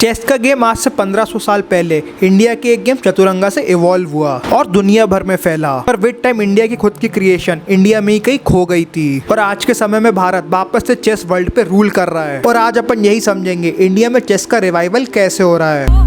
Chess का game आज से 1500 साल पहले इंडिया के एक गेम चतुरंगा से इवॉल्व हुआ और दुनिया भर में फैला। पर विद टाइम इंडिया की खुद की क्रिएशन इंडिया में ही कहीं खो गई थी और आज के समय में भारत वापस से चेस वर्ल्ड पे रूल कर रहा है। और आज अपन यही समझेंगे इंडिया में चेस का रिवाइवल कैसे हो रहा है।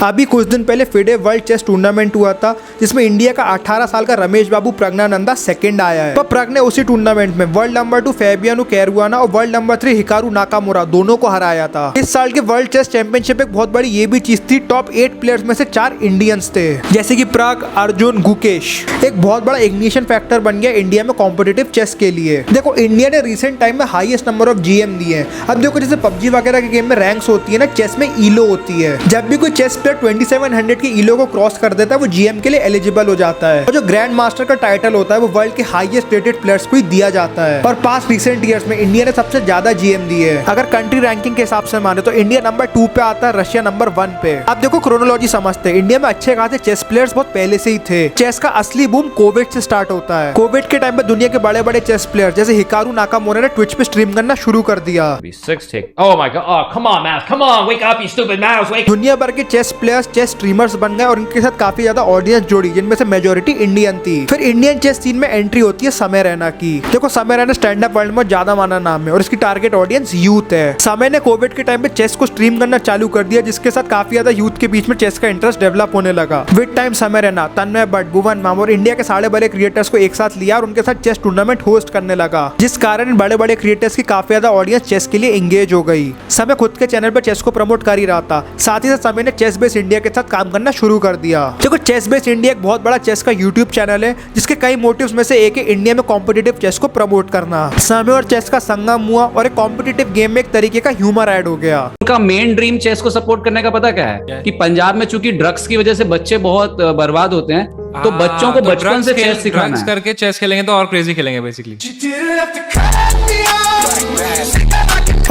अभी कुछ दिन पहले फिडे वर्ल्ड चेस टूर्नामेंट हुआ था जिसमें इंडिया का 18 साल का रमेश बाबू प्रज्ञानंदा सेकंड आया है। पर प्रज्ञा ने उसी टूर्नामेंट में वर्ल्ड नंबर 2 फैबियानो कैरुआना और वर्ल्ड नंबर 3 हिकारू नाकामुरा दोनों को हराया था। इस साल के वर्ल्ड चेस चैंपियनशिप एक बहुत बड़ी ये भी चीज थी, टॉप 8 प्लेयर्स में से 4 इंडियंस थे, जैसे कि प्राग, अर्जुन, गुकेश। एक बहुत बड़ा इग्निशन फैक्टर बन गया इंडिया में कॉम्पिटिटिव चेस के लिए। देखो इंडिया ने रिसेंट टाइम में हाईएस्ट नंबर ऑफ जीएम दिए हैं। अब देखो जैसे पबजी वगैरह के गेम में रैंक्स होती है ना, चेस में ईलो होती है। जब भी कोई चेस 2700 की ईलो को क्रॉस कर देता है वो जीएम के लिए एलिजिबल हो जाता है। और जो ग्रैंड मास्टर का टाइटल होता है वो वर्ल्ड के हाईएस्ट रेटेड प्लेयर्स को ही दिया जाता है। और पास्ट रिसेंट ईयर्स में इंडिया ने सबसे ज्यादा जीएम दिए है। अगर कंट्री रैंकिंग के हिसाब से माने तो इंडिया नंबर 2 पे आता है, रशिया नंबर 1 पे। अब देखो क्रोनोलॉजी समझते हैं, इंडिया में अच्छे खासे चेस प्लेयर्स बहुत पहले से ही थे। चेस का असली बूम कोविड से स्टार्ट होता है। कोविड के टाइम पे दुनिया के बड़े बड़े चेस प्लेयर जैसे हिकारू नाकामुरा ने ट्विच पे स्ट्रीम करना शुरू कर दिया। दुनिया भर के चेस प्लेयर्स चेस स्ट्रीमर्स बन गए और इनके साथ काफी ज्यादा ऑडियंस जोड़ी, जिनमें से मेजोरिटी इंडियन थी। फिर इंडियन चेस सीन में एंट्री होती है समय रैना की। देखो समय रैना स्टैंड अप वर्ल्ड में ज्यादा माना नाम है और इसकी टारगेट ऑडियंस यूथ है। समय ने कोविड के टाइम पे चेस को स्ट्रीम करना चालू कर दिया, जिसके साथ काफी ज्यादा यूथ के बीच में चेस का इंटरेस्ट डेवलप होने लगा। विद टाइम समय रैना, तन्मय भट्ट, भुवन माम और इंडिया के सारे बड़े क्रिएटर्स को एक साथ लिया और उनके साथ चेस टूर्नामेंट होस्ट करने लगा, जिस कारण बड़े बड़े क्रिएटर्स की काफी ज्यादा ऑडियंस चेस के लिए एंगेज हो गई। समय खुद के चैनल पर चेस को प्रमोट कर ही रहा था, साथ ही साथ समय ने चेस बेस इंडिया के साथ काम करना शुरू कर दिया। देखो चेस बेस इंडिया एक बहुत बड़ा चेस का यूट्यूब चैनल है, जिसके कई मोटिव्स में से एक है इंडिया में कॉम्पिटिटिव चेस को प्रमोट करना। समय और चेस का संगम हुआ और एक कॉम्पिटिटिव गेम में एक तरीके का ह्यूमर ऐड हो गया। उनका मेन ड्रीम चेस को सपोर्ट करने का पता क्या है? कि पंजाब में चूंकि ड्रग्स की वजह से बच्चे बहुत बर्बाद होते हैं, तो बच्चों को बचपन से चेस सिखाना है। करके चेस खेलेंगे तो और क्रेजी खेलेंगे बेसिकली।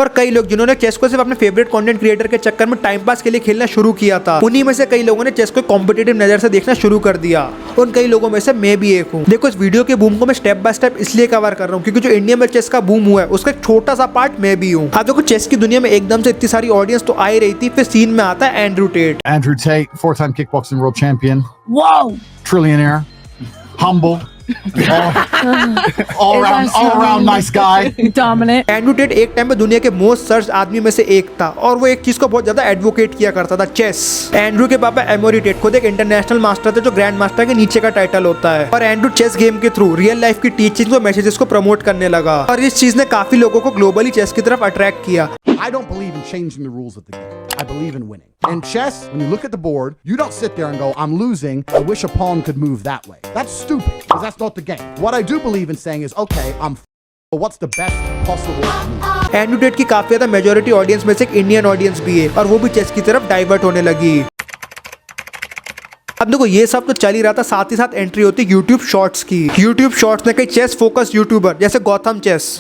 और कई लोग जिन्होंने चेस को सिर्फ अपने फेवरेट कंटेंट क्रिएटर के चक्कर में टाइम पास के लिए खेलना शुरू किया था, उन्हीं में से कई लोगों ने चेस को कॉम्पिटिटिव नजर से देखना शुरू कर दिया। उन कई लोगों में से मैं भी एक हूँ। देखो इस वीडियो के बूम को मैं स्टेप बाय स्टेप इसलिए कवर कर रहा हूँ क्योंकि जो इंडिया में चेस का बूम हुआ है उसका एक छोटा सा पार्ट मैं भी हूँ। अब देखो चेस की दुनिया में एकदम से इतनी सारी ऑडियंस तो आ ही रही थी, फिर सीन में आता है Andrew Tate. Andrew Tate, 4-time kickboxing world champion. Whoa! Trillionaire. Humble. all around nice guy. Dominant. Andrew Tate एक टाइम पे दुनिया के मोस्ट सर्च आदमी में से एक था और वो एक चीज को बहुत ज्यादा एडवोकेट किया करता था, चेस। एंड्रू के पापा एमोरी टेट खुद एक इंटरनेशनल मास्टर थे, जो ग्रैंड मास्टर के नीचे का टाइटल होता है। और एंड्रू चेस गेम के थ्रू रियल लाइफ की टीचिंग और मैसेजेस को प्रमोट करने लगा और इस चीज ने काफी लोगों को ग्लोबली चेस की तरफ अट्रैक्ट किया। I don't believe in changing the rules of the game. I believe in winning. In chess, when you look at the board, you don't sit there and go, I'm losing, I wish a pawn could move that way. That's stupid, because that's not the game. What I do believe in saying is, okay, but what's the best possible move? Andrew Tate की काफी ज्यादा majority audience में से एक Indian audience भी है और वो भी चेस की तरफ डाइवर्ट होने लगी। अब देखो ये सब तो चल ही रहा था, साथ ही साथ एंट्री होती है यूट्यूब शॉर्ट्स की। यूट्यूब शॉर्ट्स ने कई चेस फोकस यूट्यूबर जैसे गौतम चेस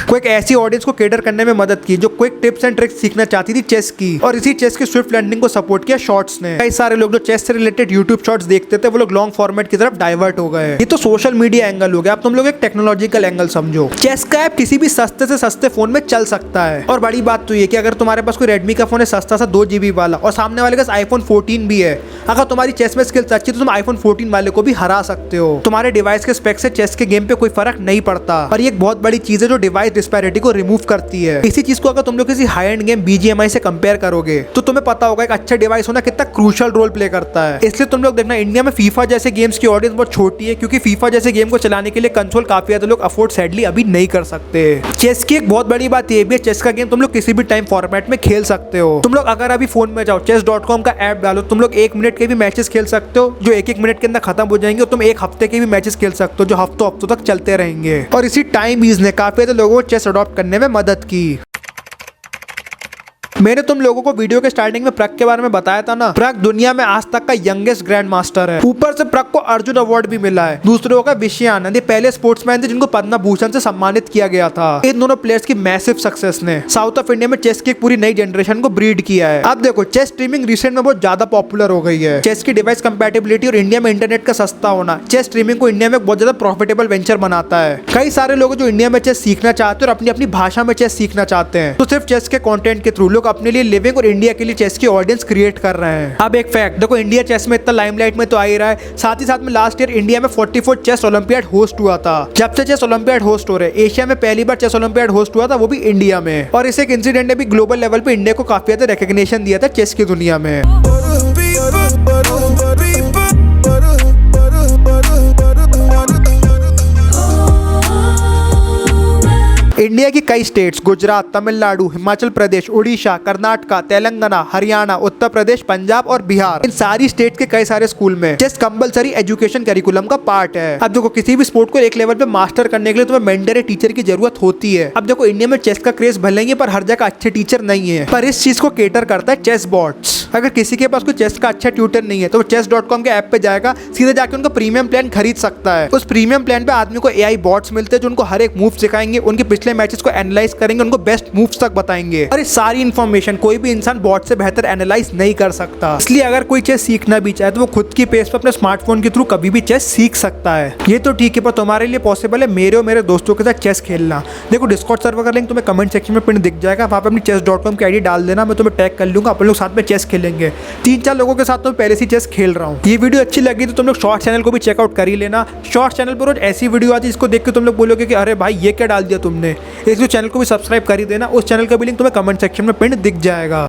को एक ऐसी ऑडियंस को केटर करने में मदद की जो क्विक टिप्स एंड ट्रिक्स सीखना चाहती थी चेस की, और इसी चेस की स्विफ्ट लर्निंग को सपोर्ट किया शॉर्ट्स ने। कई सारे लोग जो चेस से रिलेटेड यूट्यूब शॉर्ट्स देखते थे वो लोग लॉन्ग फॉर्मेट की तरफ डाइवर्ट हो गए। ये तो सोशल मीडिया एंगल हो गया, अब तुम लोग एक टेक्नोलॉजिकल एंगल समझो। चेस का ऐप किसी भी सस्ते से सस्ते फोन में चल सकता है, और बड़ी बात तो ये कि अगर तुम्हारे पास कोई रेडमी का फोन है सस्ता सा 2 GB वाला और सामने वाले का आईफोन 14 भी है, अगर तुम्हारी चेस में स्किल्स अच्छी तो तुम आईफोन 14 वाले को भी हरा सकते हो। तुम्हारे डिवाइस के स्पेक से चेस के गेम पे कोई फर्क नहीं पड़ता, और ये एक बहुत बड़ी चीज है जो डिवाइस डिस्पैरिटी को रिमूव करती है। इसी चीज को अगर तुम लोग किसी हाई एंड गेम BGMI से कंपेयर करोगे तो तुम्हें पता होगा एक अच्छा डिवाइस होना कितना क्रूशियल रोल प्ले करता है। इसलिए तुम लोग देखना इंडिया में फीफा जैसे गेम्स की ऑडियंस बहुत छोटी है, क्योंकि फीफा जैसे गेम को चलाने के लिए कंसोल काफी ज्यादा लोग अफोर्ड सैडली अभी नहीं कर सकते। चेस की एक बहुत बड़ी बात ये भी है, चेस का गेम तुम लोग किसी भी टाइम फॉर्मेट में खेल सकते हो। तुम लोग अगर अभी फोन में जाओ chess.com का ऐप डालो, तुम लोग 1 मिनट के भी मैचेस खेल सकते हो जो 1-1 मिनट के अंदर खत्म हो जाएंगे, और तुम 1 हफ्ते के भी मैचेस खेल सकते हो जो हफ्तों तक चलते रहेंगे। और इसी टाइम ईज ने काफी ज्यादा लोगों को चेस अडॉप्ट करने में मदद की। मैंने तुम लोगों को वीडियो के स्टार्टिंग में प्रग के बारे में बताया था ना, प्रग दुनिया में आज तक का यंगेस्ट ग्रैंड मास्टर है। ऊपर से प्रग को अर्जुन अवार्ड भी मिला है। दूसरे होगा विषय आनंद, ये पहले स्पोर्ट्समैन थे जिनको पद्म भूषण से सम्मानित किया गया था। इन दोनों प्लेयर्स की मैसिव सक्सेस ने साउथ ऑफ इंडिया में चेस की एक पूरी नई जनरेशन को ब्रीड किया है। अब देखो, चेस स्ट्रीमिंग रिसेंट में बहुत ज्यादा पॉपुलर हो गई है। चेस की डिवाइस कंपैटिबिलिटी और इंडिया में इंटरनेट का सस्ता होना चेस स्ट्रीमिंग को इंडिया में बहुत ज्यादा प्रॉफिटेबल वेंचर बनाता है। कई सारे लोग जो इंडिया में चेस सीखना चाहते हैं और अपनी अपनी भाषा में चेस सीखना चाहते हैं, तो सिर्फ चेस के कंटेंट के थ्रू लोग अपने लिए लिविंग और इंडिया के लिए चेस की ऑडियंस क्रिएट कर रहे हैं। अब एक फैक्ट देखो, इंडिया चेस में इतना लाइमलाइट में तो आ ही रहा है, साथ ही साथ में लास्ट ईयर इंडिया में 44 चेस ओलंपियाड होस्ट हुआ था। जब से चेस ओलंपियाड होस्ट हो रहे, एशिया में पहली बार चेस ओलंपियाड होस्ट हुआ था, वो भी इंडिया में। और इस एक इंसिडेंट ने भी ग्लोबल लेवल पे इंडिया को काफी ज्यादा रिकॉग्निशन दिया था चेस की दुनिया में। इंडिया की कई स्टेट्स गुजरात, तमिलनाडु, हिमाचल प्रदेश, उड़ीसा, कर्नाटका, तेलंगाना, हरियाणा, उत्तर प्रदेश, पंजाब और बिहार, इन सारी स्टेट के कई सारे स्कूल में चेस कंपलसरी एजुकेशन करिकुलम का पार्ट है। अब देखो, किसी भी स्पोर्ट को एक लेवल पे मास्टर करने के लिए तुम्हें मेंटर टीचर की जरूरत होती है। अब देखो, इंडिया में चेस का क्रेज भले ही है, पर हर जगह अच्छे टीचर नहीं है। पर इस चीज को केटर करता है चेस बॉट्स। अगर किसी के पास कोई चेस का अच्छा ट्यूटर नहीं है तो वो chess.com के ऐप पे जाएगा, सीधे जाके उनका प्रीमियम प्लान खरीद सकता है। उस प्रीमियम प्लान पे आदमी को AI बॉट्स मिलते हैं जो उनको हर एक मूव सिखाएंगे, उनके पिछले मैचेस को एनालाइज करेंगे, उनको बेस्ट मूव्स तक बताएंगे। और ये सारी इन्फॉर्मेशन कोई भी इंसान बॉट से बेहतर एनालाइज नहीं कर सकता। इसलिए अगर कोई चेस सीखना भी चाहे तो वो खुद की पेस पे अपने स्मार्टफोन के थ्रू कभी भी चेस सीख सकता है। ये तो ठीक है, पर तुम्हारे लिए पॉसिबल है मेरे और मेरे दोस्तों के साथ चेस खेलना। देखो, डिस्कॉर्ड सर्वर का लिंक तुम्हें कमेंट सेक्शन में पिन दिख जाएगा, वहाँ पे अपनी chess.com की आईडी डाल देना, मैं तुम्हें टैग कर लूंगा, अपन लोग साथ में चेस खेलेंगे। 3-4 लोगों के साथ तो पहले से चेस खेल रहा हूँ। ये वीडियो अच्छी लगी तो तुम लोग शॉर्ट चैनल को भी चेकआउट कर ही लेना। शॉर्ट चैनल पर रोज ऐसी वीडियो आती है जिसको देख के तुम लोग बोलोगे कि अरे भाई ये क्या डाल दिया तुमने। इस चैनल को भी सब्सक्राइब कर ही देना। उस चैनल का भी लिंक तुम्हें कमेंट सेक्शन में पिन दिख जाएगा।